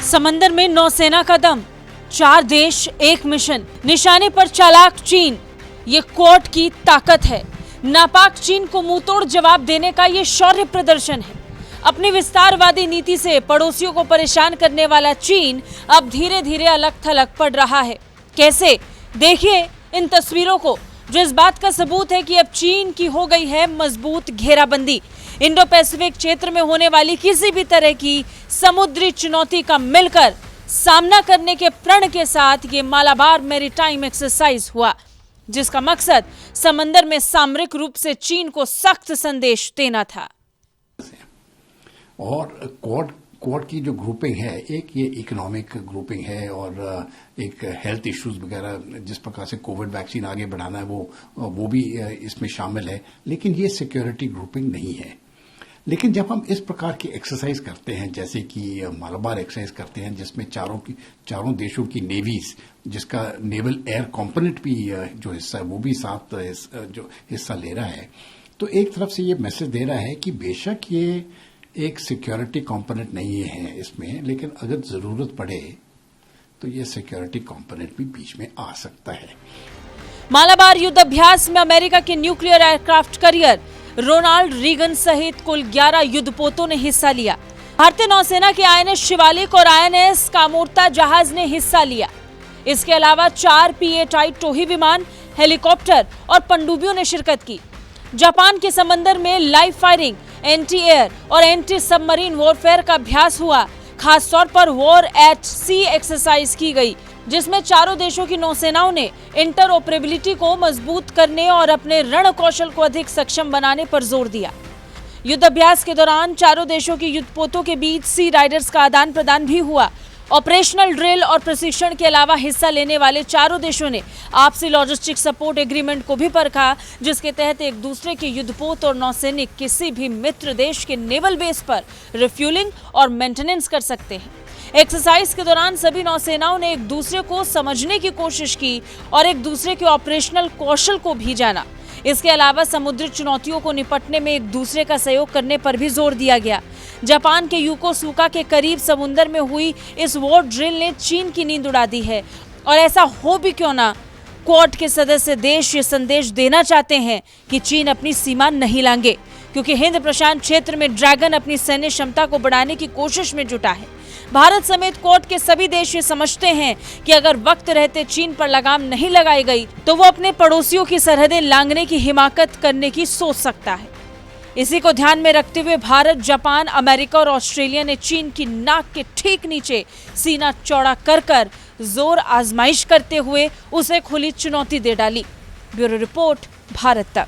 समंदर में नौसेना का दम, 4 देश एक मिशन, निशाने पर चालाक चीन। ये क्वाड की ताकत है। नापाक चीन को मुंहतोड़ जवाब देने का ये शौर्य प्रदर्शन है। अपनी विस्तारवादी नीति से पड़ोसियों को परेशान करने वाला चीन अब धीरे धीरे अलग थलग पड़ रहा है। कैसे? देखिए इन तस्वीरों को, जो इस बात का सबूत है कि अब चीन की हो गई है मजबूत घेराबंदी। इंडो पैसिफिक क्षेत्र में होने वाली किसी भी तरह की समुद्री चुनौती का मिलकर सामना करने के प्रण के साथ ये मालाबार मैरीटाइम एक्सरसाइज हुआ, जिसका मकसद समंदर में सामरिक रूप से चीन को सख्त संदेश देना था। और क्वाड की जो ग्रुपिंग है, एक ये इकोनॉमिक ग्रुपिंग है और एक हेल्थ इश्यूज वगैरह, जिस प्रकार से कोविड वैक्सीन आगे बढ़ाना है वो भी इसमें शामिल है। लेकिन ये सिक्योरिटी ग्रुपिंग नहीं है। लेकिन जब हम इस प्रकार की एक्सरसाइज करते हैं, जैसे कि मालाबार एक्सरसाइज करते हैं, जिसमें चारों देशों की नेवीज, जिसका नेवल एयर कॉम्पोनेंट भी जो हिस्सा है वो भी साथ जो हिस्सा ले रहा है, तो एक तरफ से ये मैसेज दे रहा है कि बेशक ये एक सिक्योरिटी कंपोनेंट नहीं है इसमें, लेकिन अगर जरूरत पड़े तो ये सिक्योरिटी कंपोनेंट भी बीच में आ सकता है। मालाबार युद्ध अभ्यास में अमेरिका के nuclear aircraft carrier Ronald Reagan सहित कुल 11 युद्धपोतों ने हिस्सा लिया। भारतीय नौसेना के आईएनएस शिवालिक और आईएनएस कामोर्ता जहाज ने हिस्सा लिया। इसके अलावा 4 P-8I टोही विमान, हेलीकॉप्टर और पनडुब्बियों ने शिरकत की। जापान के समंदर में लाइव फायरिंग, एंटी एयर और एंटी सबमरीन वॉरफेयर का अभ्यास हुआ। खास तौर पर वॉर एट सी एक्सरसाइज की गई, जिसमें चारों देशों की नौसेनाओं ने इंटरऑपरेबिलिटी को मजबूत करने और अपने रण कौशल को अधिक सक्षम बनाने पर जोर दिया। युद्ध अभ्यास के दौरान चारों देशों के युद्धपोतों के बीच सी राइडर्स का आदान प्रदान भी हुआ। ऑपरेशनल ड्रिल और प्रशिक्षण के अलावा हिस्सा लेने वाले चारों देशों ने आपसी लॉजिस्टिक सपोर्ट एग्रीमेंट को भी परखा, जिसके तहत एक दूसरे के युद्धपोत और नौसैनिक किसी भी मित्र देश के नेवल बेस पर रिफ्यूलिंग और मेंटेनेंस कर सकते हैं। एक्सरसाइज के दौरान सभी नौसेनाओं ने एक दूसरे को समझने की कोशिश की और एक दूसरे के ऑपरेशनल कौशल को भी जाना। इसके अलावा समुद्री चुनौतियों को निपटने में एक दूसरे का सहयोग करने पर भी जोर दिया गया। जापान के योकोसुका के करीब समुद्र में हुई इस वॉर ड्रिल ने चीन की नींद उड़ा दी है। और ऐसा हो भी क्यों ना, क्वाड के सदस्य देश ये संदेश देना चाहते हैं कि चीन अपनी सीमा नहीं लांघे, क्योंकि हिंद प्रशांत क्षेत्र में ड्रैगन अपनी सैन्य क्षमता को बढ़ाने की कोशिश में जुटा है। भारत समेत क्वाड के सभी देश ये समझते हैं कि अगर वक्त रहते चीन पर लगाम नहीं लगाई गई तो वो अपने पड़ोसियों की सरहदें लांघने की हिमाकत करने की सोच सकता है। इसी को ध्यान में रखते हुए भारत, जापान, अमेरिका और ऑस्ट्रेलिया ने चीन की नाक के ठीक नीचे सीना चौड़ा कर जोर आजमाइश करते हुए उसे खुली चुनौती दे डाली। ब्यूरो रिपोर्ट, भारत तक।